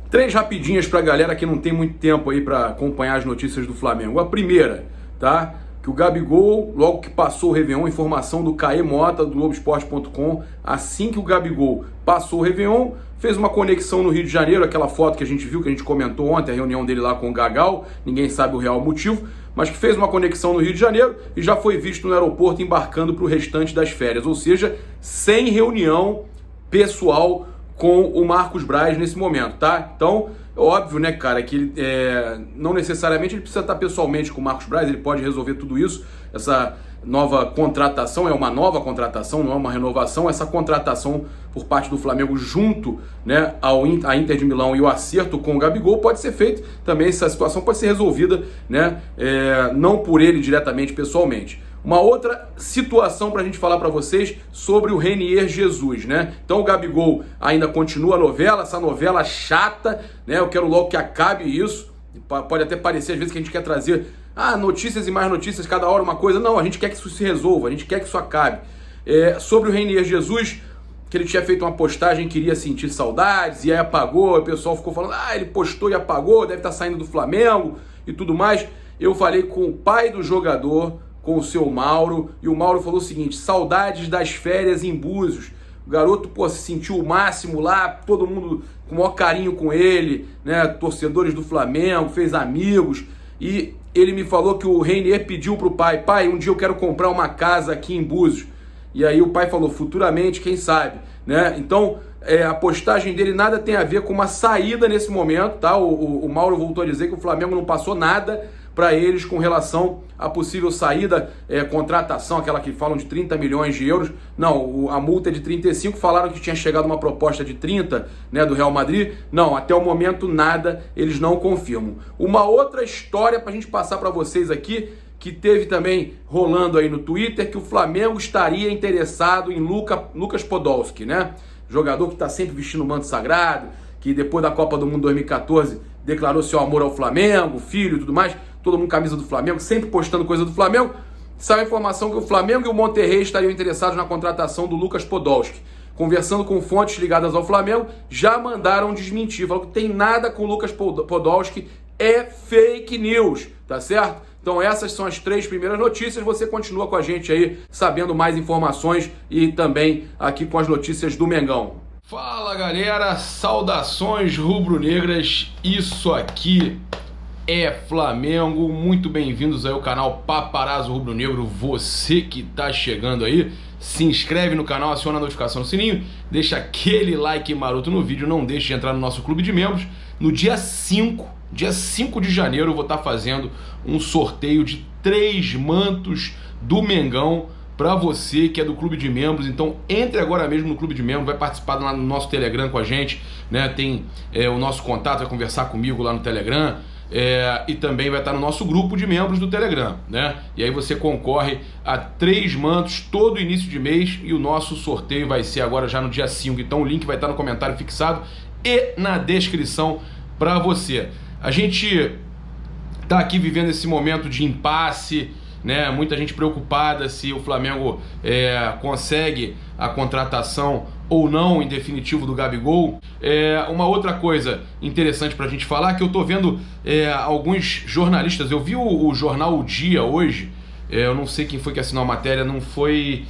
Três rapidinhas pra galera que não tem muito tempo aí pra acompanhar as notícias do Flamengo. A primeira, tá? Que o Gabigol, logo que passou o Réveillon, informação do Caê Mota, do Globoesporte.com, assim que o Gabigol passou o Réveillon, fez uma conexão no Rio de Janeiro, aquela foto que a gente viu, que a gente comentou ontem, a reunião dele lá com o Gagal, ninguém sabe o real motivo, mas que fez uma conexão no Rio de Janeiro e já foi visto no aeroporto embarcando para o restante das férias, ou seja, sem reunião pessoal com o Marcos Braz nesse momento, tá? Então, é óbvio, né, cara, que ele, não necessariamente ele precisa estar pessoalmente com o Marcos Braz, ele pode resolver tudo isso. Essa nova contratação é uma nova contratação, não é uma renovação. Essa contratação por parte do Flamengo junto, né, à Inter de Milão e o acerto com o Gabigol pode ser feito também. Essa situação pode ser resolvida, né, não por ele diretamente, pessoalmente. Uma outra situação para a gente falar para vocês sobre o Renier Jesus, né? Então o Gabigol ainda continua a novela, essa novela chata, né? Eu quero logo que acabe isso. Pode até parecer às vezes que a gente quer trazer notícias e mais notícias, cada hora uma coisa. Não, a gente quer que isso se resolva, a gente quer que isso acabe. Sobre o Renier Jesus, que ele tinha feito uma postagem, queria sentir saudades, e aí apagou, o pessoal ficou falando, ele postou e apagou, deve estar saindo do Flamengo e tudo mais. Eu falei com o pai do jogador, com o seu Mauro, e o Mauro falou o seguinte: saudades das férias em Búzios. O garoto, se sentiu o máximo lá, todo mundo com o maior carinho com ele, né? Torcedores do Flamengo, fez amigos, e ele me falou que o Renier pediu pro pai: um dia eu quero comprar uma casa aqui em Búzios. E aí o pai falou: futuramente, quem sabe, né? Então, a postagem dele nada tem a ver com uma saída nesse momento, tá? O Mauro voltou a dizer que o Flamengo não passou nada para eles com relação à possível saída, contratação, aquela que falam de 30 milhões de euros. Não, a multa é de 35, falaram que tinha chegado uma proposta de 30, né, do Real Madrid. Não, até o momento nada, eles não confirmam. Uma outra história para a gente passar para vocês aqui, que teve também rolando aí no Twitter, que o Flamengo estaria interessado em Lucas Podolski, né? Jogador que está sempre vestindo o manto sagrado, que depois da Copa do Mundo 2014 declarou seu amor ao Flamengo, filho e tudo mais, todo mundo camisa do Flamengo, sempre postando coisa do Flamengo. Saiu a informação que o Flamengo e o Monterrey estariam interessados na contratação do Lucas Podolski. Conversando com fontes ligadas ao Flamengo, já mandaram desmentir, falaram que tem nada com o Lucas Podolski, é fake news, tá certo? Então essas são as três primeiras notícias, você continua com a gente aí, sabendo mais informações e também aqui com as notícias do Mengão. Fala galera, saudações rubro-negras, isso aqui é Flamengo, muito bem-vindos aí ao canal Paparazzo Rubro-Negro. Você que tá chegando aí, se inscreve no canal, aciona a notificação no sininho, deixa aquele like maroto no vídeo, não deixe de entrar no nosso clube de membros. No dia 5 de janeiro eu vou estar fazendo um sorteio de 3 mantos do Mengão para você que é do clube de membros. Então entre agora mesmo no clube de membros, vai participar lá no nosso Telegram com a gente, né? Tem o nosso contato, vai conversar comigo lá no Telegram, e também vai estar no nosso grupo de membros do Telegram, né? E aí você concorre a 3 mantos todo início de mês, e o nosso sorteio vai ser agora já no dia 5, então o link vai estar no comentário fixado e na descrição para você. A gente tá aqui vivendo esse momento de impasse, né? Muita gente preocupada se o Flamengo consegue a contratação ou não, em definitivo, do Gabigol. Uma outra coisa interessante pra gente falar, que eu tô vendo alguns jornalistas, eu vi o jornal O Dia hoje, eu não sei quem foi que assinou a matéria, não foi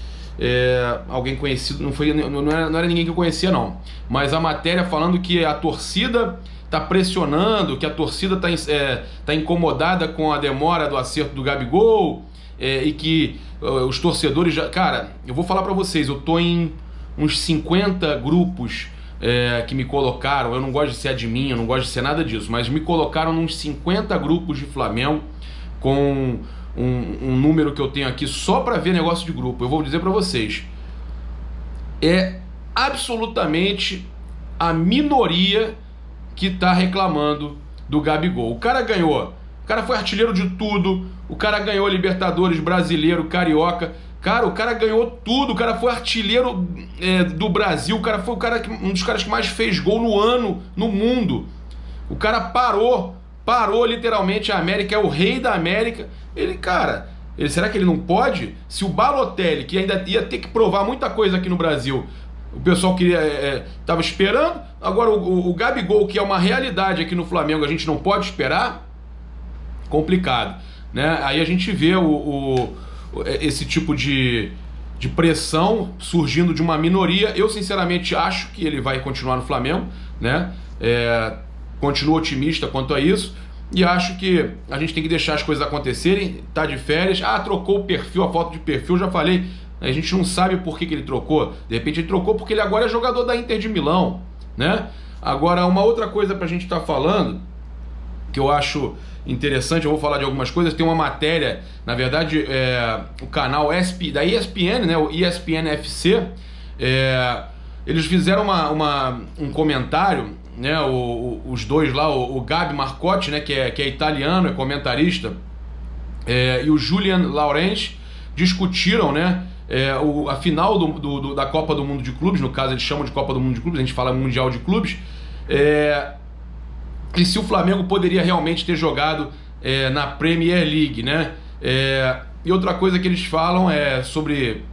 alguém conhecido, não era ninguém que eu conhecia não, mas a matéria falando que a torcida tá pressionando, que a torcida tá incomodada com a demora do acerto do Gabigol, e que os torcedores já... Cara, eu vou falar pra vocês, eu tô em uns 50 grupos que me colocaram, eu não gosto de ser admin, eu não gosto de ser nada disso, mas me colocaram nos 50 grupos de Flamengo com um número que eu tenho aqui só pra ver negócio de grupo. Eu vou dizer pra vocês, é absolutamente a minoria que tá reclamando do Gabigol. O cara ganhou, o cara foi artilheiro de tudo, o cara ganhou Libertadores, Brasileiro, Carioca, cara, o cara ganhou tudo, o cara foi artilheiro do Brasil, o cara foi um dos caras que mais fez gol no ano, no mundo. O cara parou literalmente a América, é o rei da América. Será que ele não pode? Se o Balotelli, que ainda ia ter que provar muita coisa aqui no Brasil, o pessoal estava esperando. Agora o Gabigol, que é uma realidade aqui no Flamengo, a gente não pode esperar. Complicado, né? Aí a gente vê esse tipo de pressão surgindo de uma minoria. Eu sinceramente acho que ele vai continuar no Flamengo, né? Continuo otimista quanto a isso e acho que a gente tem que deixar as coisas acontecerem. Tá de férias, trocou o perfil, a foto de perfil, já falei, a gente não sabe por que ele trocou. De repente ele trocou porque ele agora é jogador da Inter de Milão, né? Agora, uma outra coisa pra gente estar falando, que eu acho interessante, eu vou falar de algumas coisas. Tem uma matéria, na verdade, o canal da ESPN, né, o ESPN FC, eles fizeram um comentário, né, os dois lá, o Gabi Marcotti, né, que é italiano, é comentarista, e o Julian Laurence discutiram, né, a final da Copa do Mundo de Clubes. No caso eles chamam de Copa do Mundo de Clubes, a gente fala Mundial de Clubes, e se o Flamengo poderia realmente ter jogado na Premier League, né? E outra coisa que eles falam é sobre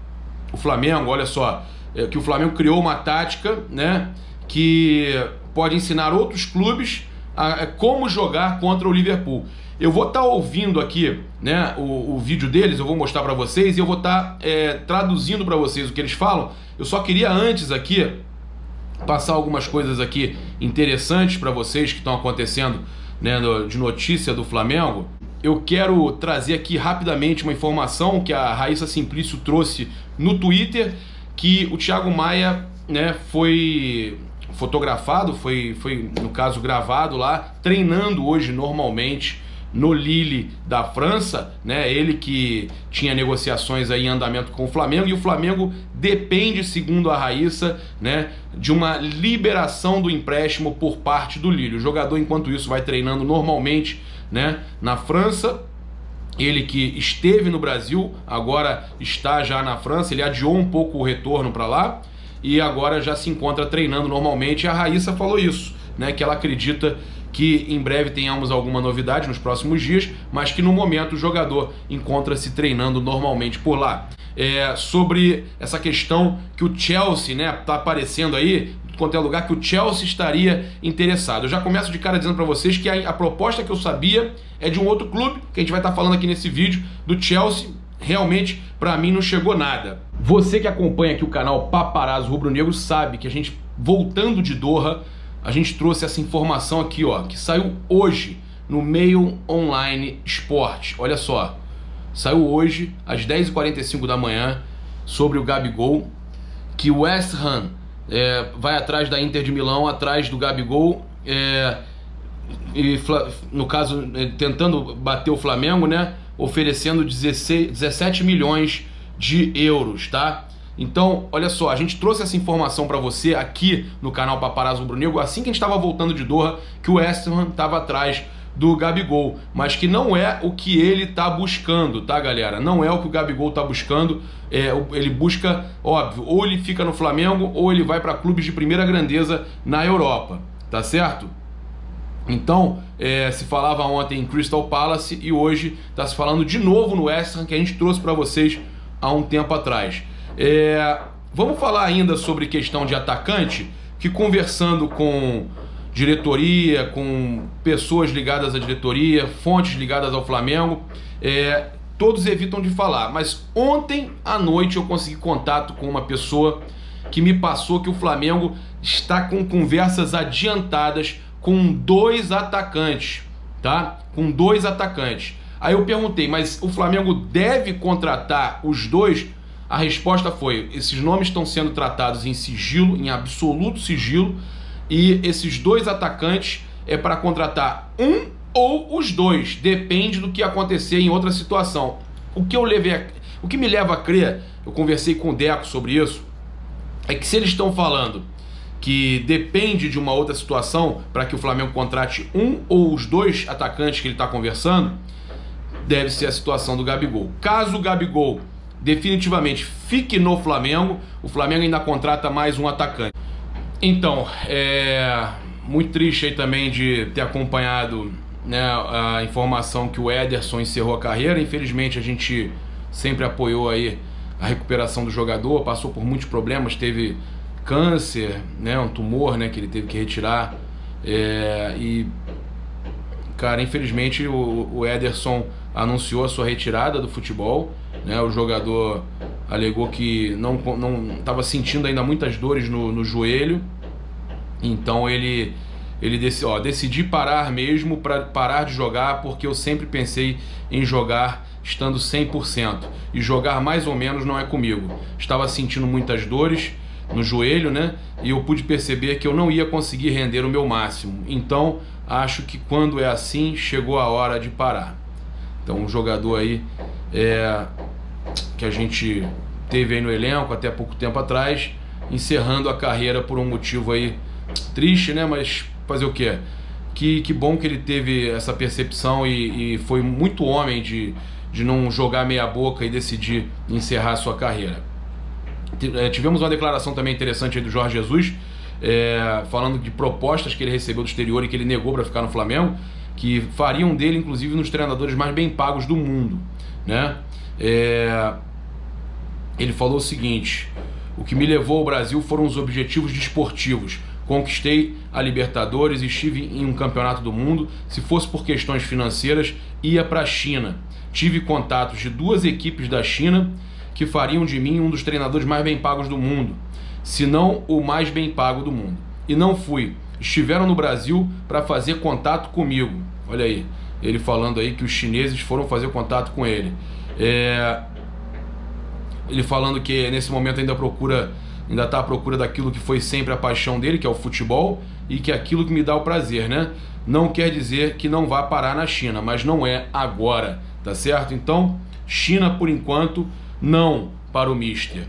o Flamengo, olha só, que o Flamengo criou uma tática, né, que pode ensinar outros clubes a como jogar contra o Liverpool. Eu vou estar ouvindo aqui, né, o vídeo deles, eu vou mostrar para vocês e eu vou estar traduzindo para vocês o que eles falam. Eu só queria antes aqui passar algumas coisas aqui interessantes para vocês que estão acontecendo, né, de notícia do Flamengo. Eu quero trazer aqui rapidamente uma informação que a Raíssa Simplício trouxe no Twitter, que o Thiago Maia, né, foi fotografado, foi no caso gravado lá, treinando hoje normalmente no Lille da França, né? Ele que tinha negociações aí em andamento com o Flamengo, e o Flamengo depende, segundo a Raíssa, né, de uma liberação do empréstimo por parte do Lille. O jogador, enquanto isso, vai treinando normalmente, né, na França. Ele que esteve no Brasil, agora está já na França, ele adiou um pouco o retorno para lá e agora já se encontra treinando normalmente. E a Raíssa falou isso, né, que ela acredita que em breve tenhamos alguma novidade nos próximos dias, mas que no momento o jogador encontra-se treinando normalmente por lá. Sobre essa questão que o Chelsea, né, tá aparecendo aí, quanto é lugar que o Chelsea estaria interessado. Eu já começo de cara dizendo para vocês que a proposta que eu sabia é de um outro clube, que a gente vai estar falando aqui nesse vídeo, do Chelsea. Realmente, para mim, não chegou nada. Você que acompanha aqui o canal Paparazzo Rubro Negro sabe que a gente, voltando de Doha, a gente trouxe essa informação aqui, ó, que saiu hoje no Mail Online Sport. Olha só, saiu hoje às 10h45 da manhã sobre o Gabigol, que o West Ham vai atrás da Inter de Milão, atrás do Gabigol, e no caso tentando bater o Flamengo, né, oferecendo 17 milhões de euros, tá? Então, olha só, a gente trouxe essa informação para você aqui no canal Paparazzo Rubro Negro assim que a gente estava voltando de Doha, que o West Ham estava atrás do Gabigol, mas que não é o que ele tá buscando, tá, galera? Não é o que o Gabigol tá buscando. Ele busca, óbvio, ou ele fica no Flamengo ou ele vai para clubes de primeira grandeza na Europa, tá certo? Então, se falava ontem em Crystal Palace e hoje está se falando de novo no West Ham, que a gente trouxe para vocês há um tempo atrás. Vamos falar ainda sobre questão de atacante, que conversando com diretoria, com pessoas ligadas à diretoria, fontes ligadas ao Flamengo, todos evitam de falar. Mas ontem à noite eu consegui contato com uma pessoa que me passou que o Flamengo está com conversas adiantadas com 2 atacantes, tá? Com 2 atacantes. Aí eu perguntei, mas o Flamengo deve contratar os 2? A resposta foi, esses nomes estão sendo tratados em sigilo, em absoluto sigilo, e esses 2 atacantes é para contratar um ou os 2, depende do que acontecer em outra situação. O que me leva a crer, eu conversei com o Deco sobre isso, é que se eles estão falando que depende de uma outra situação para que o Flamengo contrate um ou os 2 atacantes que ele está conversando, deve ser a situação do Gabigol. Caso o Gabigol definitivamente fique no Flamengo, o Flamengo ainda contrata mais um atacante. Então, muito triste aí também de ter acompanhado, né, a informação que o Ederson encerrou a carreira. Infelizmente a gente sempre apoiou aí a recuperação do jogador, passou por muitos problemas, teve câncer, né, um tumor, né, que ele teve que retirar. E, cara, infelizmente o Ederson anunciou a sua retirada do futebol, né? O jogador alegou que não estava sentindo ainda muitas dores no joelho, então ele decidi parar mesmo, para parar de jogar, porque eu sempre pensei em jogar estando 100%, e jogar mais ou menos não é comigo. Estava sentindo muitas dores no joelho, né? E eu pude perceber que eu não ia conseguir render o meu máximo. Então, acho que quando é assim, chegou a hora de parar. Então, um jogador aí que a gente teve aí no elenco até pouco tempo atrás, encerrando a carreira por um motivo aí triste, né? Mas fazer o quê? Que bom que ele teve essa percepção e foi muito homem de não jogar meia boca e decidir encerrar a sua carreira. Tivemos uma declaração também interessante aí do Jorge Jesus, falando de propostas que ele recebeu do exterior e que ele negou para ficar no Flamengo, que fariam dele, inclusive, um dos treinadores mais bem pagos do mundo, né? Ele falou o seguinte: o que me levou ao Brasil foram os objetivos desportivos. Conquistei a Libertadores e estive em um campeonato do mundo. Se fosse por questões financeiras, ia para a China. Tive contatos de 2 equipes da China que fariam de mim um dos treinadores mais bem pagos do mundo, se não o mais bem pago do mundo. E não fui. Estiveram no Brasil para fazer contato comigo. Olha aí, ele falando aí que os chineses foram fazer contato com ele. Ele falando que nesse momento ainda está à procura daquilo que foi sempre a paixão dele, que é o futebol, e que é aquilo que me dá o prazer, né? Não quer dizer que não vá parar na China, mas não é agora, tá certo? Então, China por enquanto não para o Mister.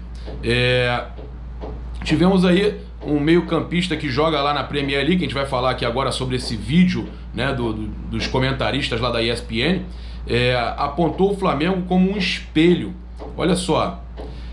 Tivemos aí um meio-campista que joga lá na Premier League, a gente vai falar aqui agora sobre esse vídeo, né, dos comentaristas lá da ESPN, apontou o Flamengo como um espelho. Olha só,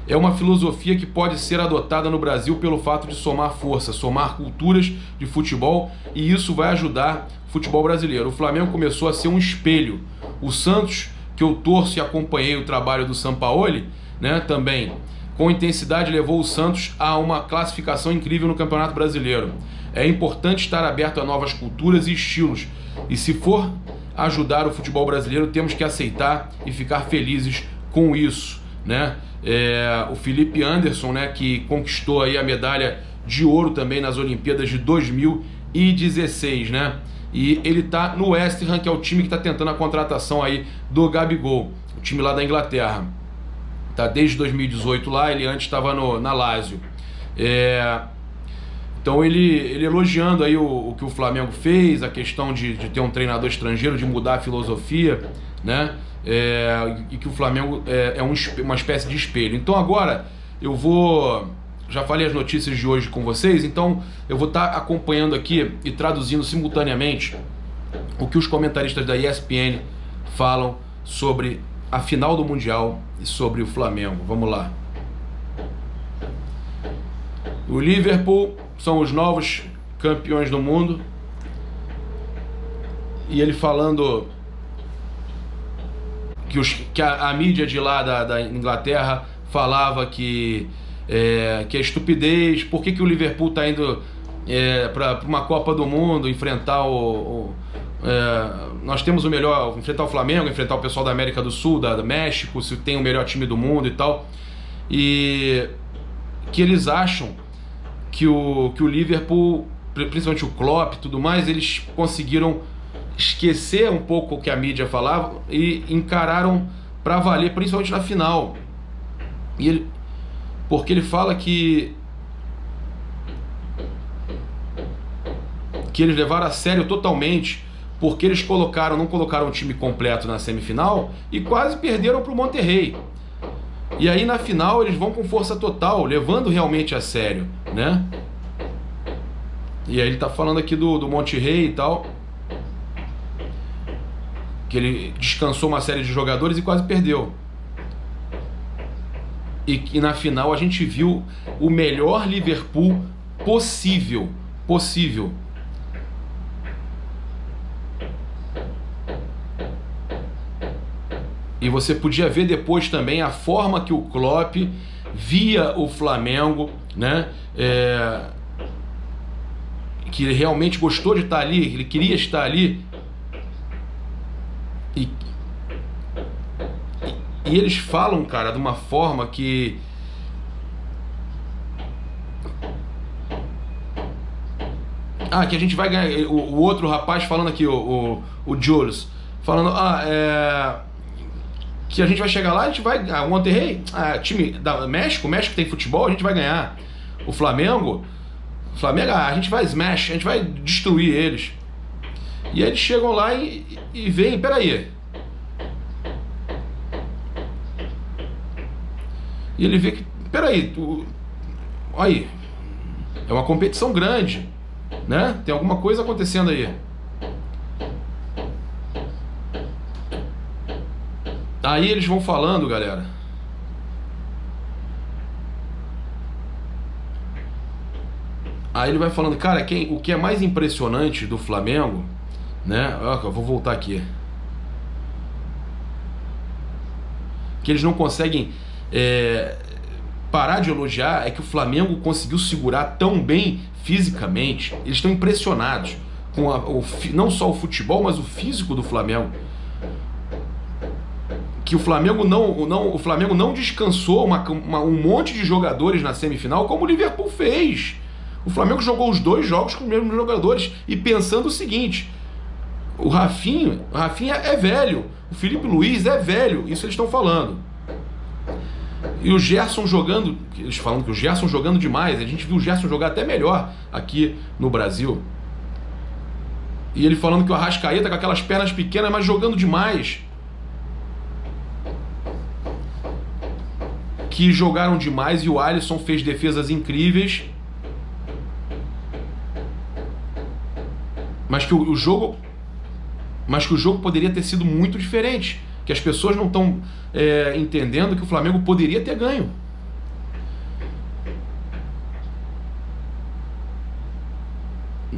é uma filosofia que pode ser adotada no Brasil pelo fato de somar força, somar culturas de futebol, e isso vai ajudar o futebol brasileiro. O Flamengo começou a ser um espelho. O Santos, que eu torço e acompanhei o trabalho do Sampaoli, né, também, com intensidade levou o Santos a uma classificação incrível no Campeonato Brasileiro. É importante estar aberto a novas culturas e estilos, e se for ajudar o futebol brasileiro, temos que aceitar e ficar felizes com isso, né? O Felipe Anderson, né, que conquistou aí a medalha de ouro também nas Olimpíadas de 2016, né? E ele tá no West Ham, que é o time que está tentando a contratação aí do Gabigol, o time lá da Inglaterra. Tá desde 2018 lá, ele antes estava na Lazio. Então ele elogiando aí o que o Flamengo fez, a questão de ter um treinador estrangeiro, de mudar a filosofia, né? E que o Flamengo é uma espécie de espelho. Então agora eu já falei as notícias de hoje com vocês, então eu vou estar acompanhando aqui e traduzindo simultaneamente o que os comentaristas da ESPN falam sobre a final do Mundial e sobre o Flamengo. Vamos lá. O Liverpool são os novos campeões do mundo, e ele falando que a mídia de lá da Inglaterra falava que é estupidez. Por que o Liverpool está indo para uma Copa do Mundo enfrentar nós temos o melhor, enfrentar o Flamengo, enfrentar o pessoal da América do Sul, do México, se tem o melhor time do mundo e tal, e que eles acham que o Liverpool, principalmente o Klopp e tudo mais, eles conseguiram esquecer um pouco o que a mídia falava e encararam para valer, principalmente na final. Porque ele fala que eles levaram a sério totalmente, porque eles não colocaram o time completo na semifinal e quase perderam para o Monterrey. E aí na final eles vão com força total, levando realmente a sério, né? E aí ele tá falando aqui do Monterrey e tal, que ele descansou uma série de jogadores e quase perdeu. E na final a gente viu o melhor Liverpool possível. E você podia ver depois também a forma que o Klopp via o Flamengo né? Que ele realmente gostou de estar ali, ele queria estar ali. E eles falam, cara, de uma forma que... que a gente vai ganhar. O outro rapaz falando aqui, o Jules, falando, que a gente vai chegar lá, a gente vai... o Monterrey, time da México, o México tem futebol, a gente vai ganhar. O Flamengo, a gente vai smash, a gente vai destruir eles. E aí eles chegam lá e veem, peraí. E ele vê que, peraí, aí, é uma competição grande, né? Tem alguma coisa acontecendo aí. Aí eles vão falando, galera. Aí ele vai falando, cara, o que é mais impressionante do Flamengo, né? Eu vou voltar aqui. Que eles não conseguem parar de elogiar é que o Flamengo conseguiu segurar tão bem fisicamente. Eles estão impressionados com não só o futebol, mas o físico do Flamengo. Que o Flamengo não descansou um monte de jogadores na semifinal, como o Liverpool fez. O Flamengo jogou os 2 jogos com os mesmos jogadores e pensando o seguinte: o Rafinha é velho, o Felipe Luiz é velho, isso eles estão falando. E o Gerson jogando, eles falam que o Gerson jogando demais, a gente viu o Gerson jogar até melhor aqui no Brasil. E ele falando que o Arrascaeta com aquelas pernas pequenas, mas jogando demais. Que jogaram demais e o Alisson fez defesas incríveis. Mas que o jogo poderia ter sido muito diferente. Que as pessoas não estão entendendo que o Flamengo poderia ter ganho.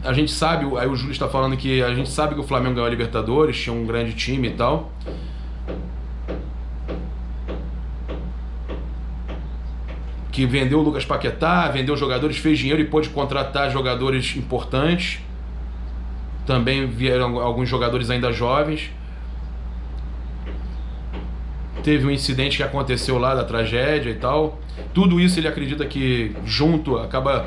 A gente sabe, aí o Júlio está falando que a gente sabe que o Flamengo ganhou a Libertadores, tinha um grande time e tal. Que vendeu o Lucas Paquetá, vendeu jogadores, fez dinheiro e pôde contratar jogadores importantes. Também vieram alguns jogadores ainda jovens. Teve um incidente que aconteceu lá da tragédia e tal. Tudo isso ele acredita que junto acaba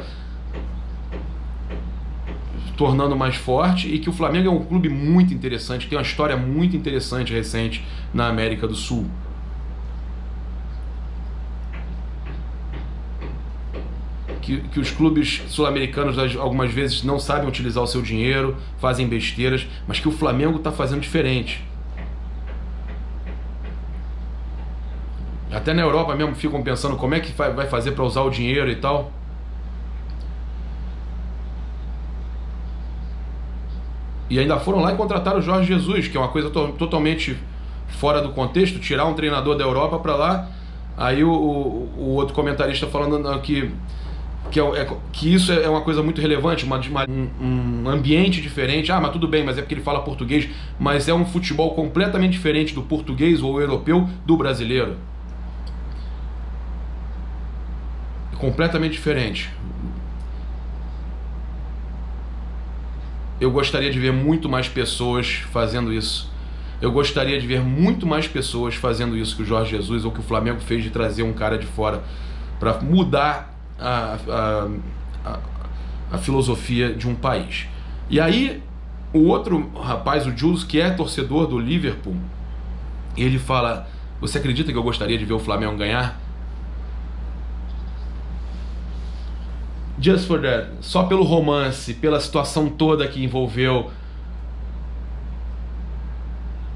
tornando mais forte, e que o Flamengo é um clube muito interessante, tem uma história muito interessante recente na América do Sul. Que os clubes sul-americanos algumas vezes não sabem utilizar o seu dinheiro, fazem besteiras, mas que o Flamengo está fazendo diferente. Até na Europa mesmo ficam pensando como é que vai fazer para usar o dinheiro e tal. E ainda foram lá e contrataram o Jorge Jesus, que é uma coisa totalmente fora do contexto, tirar um treinador da Europa para lá. Aí o outro comentarista falando que isso é uma coisa muito relevante, um ambiente diferente. Mas tudo bem, mas é porque ele fala português. Mas é um futebol completamente diferente do português ou europeu do brasileiro. Completamente diferente. Eu gostaria de ver muito mais pessoas fazendo isso. Eu gostaria de ver muito mais pessoas fazendo isso que o Jorge Jesus ou que o Flamengo fez, de trazer um cara de fora para mudar a filosofia de um país. E aí o outro rapaz, o Jules, que é torcedor do Liverpool, ele fala: você acredita que eu gostaria de ver o Flamengo ganhar? Just for that, só pelo romance, pela situação toda que envolveu.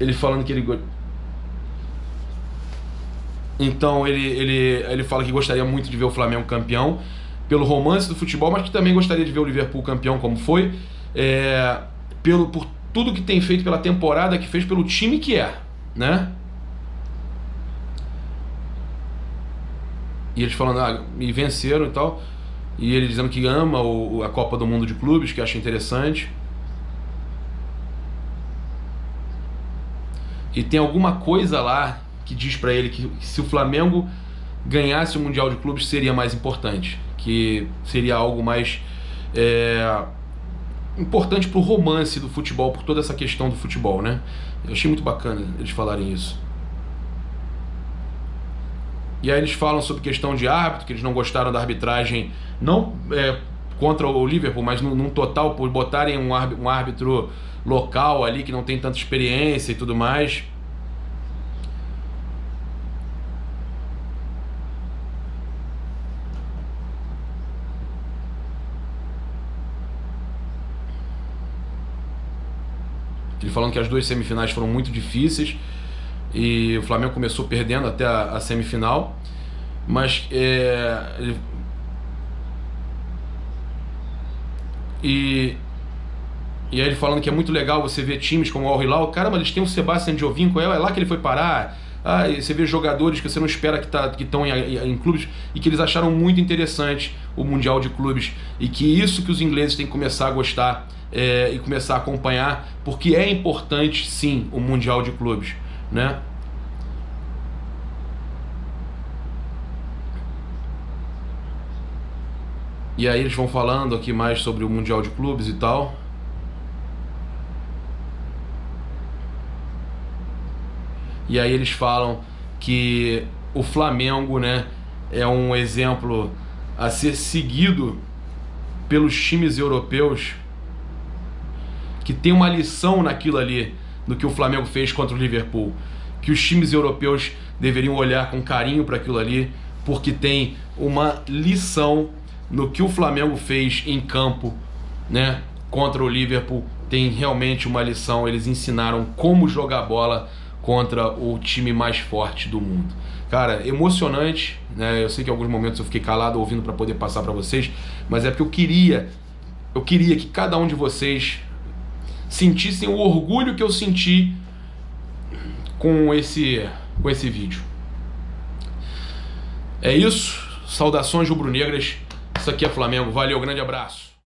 Ele falando que ele... Então ele fala que gostaria muito de ver o Flamengo campeão, pelo romance do futebol, mas que também gostaria de ver o Liverpool campeão, como foi, por tudo que tem feito, pela temporada que fez, pelo time que é, né? E eles falando, e venceram e tal. E ele dizendo que ama a Copa do Mundo de Clubes, que acha interessante. E tem alguma coisa lá que diz pra ele que se o Flamengo ganhasse o Mundial de Clubes seria mais importante. que seria algo mais importante para o romance do futebol, por toda essa questão do futebol, né? Eu achei muito bacana eles falarem isso. E aí eles falam sobre questão de árbitro, que eles não gostaram da arbitragem, não contra o Liverpool, mas num total, por botarem um árbitro local ali, que não tem tanta experiência e tudo mais. Ele falando que as duas semifinais foram muito difíceis e o Flamengo começou perdendo até a semifinal, mas e aí ele falando que é muito legal você ver times como o Al Hilal, caramba, eles têm o Sebastian Giovinco, é lá que ele foi parar. E você vê jogadores que você não espera que estão em clubes, e que eles acharam muito interessante o Mundial de Clubes, e que isso que os ingleses têm que começar a gostar e começar a acompanhar, porque é importante sim o Mundial de Clubes, né? E aí eles vão falando aqui mais sobre o Mundial de Clubes e tal. E aí eles falam que o Flamengo, né, é um exemplo a ser seguido pelos times europeus, que tem uma lição naquilo ali, no que o Flamengo fez contra o Liverpool, que os times europeus deveriam olhar com carinho para aquilo ali, porque tem uma lição no que o Flamengo fez em campo, né, contra o Liverpool. Tem realmente uma lição, eles ensinaram como jogar bola contra o time mais forte do mundo. Cara, emocionante, né? Eu sei que em alguns momentos eu fiquei calado ouvindo para poder passar para vocês, mas é porque eu queria que cada um de vocês sentissem o orgulho que eu senti com esse vídeo. É isso, saudações rubro-negras, isso aqui é Flamengo, valeu, grande abraço.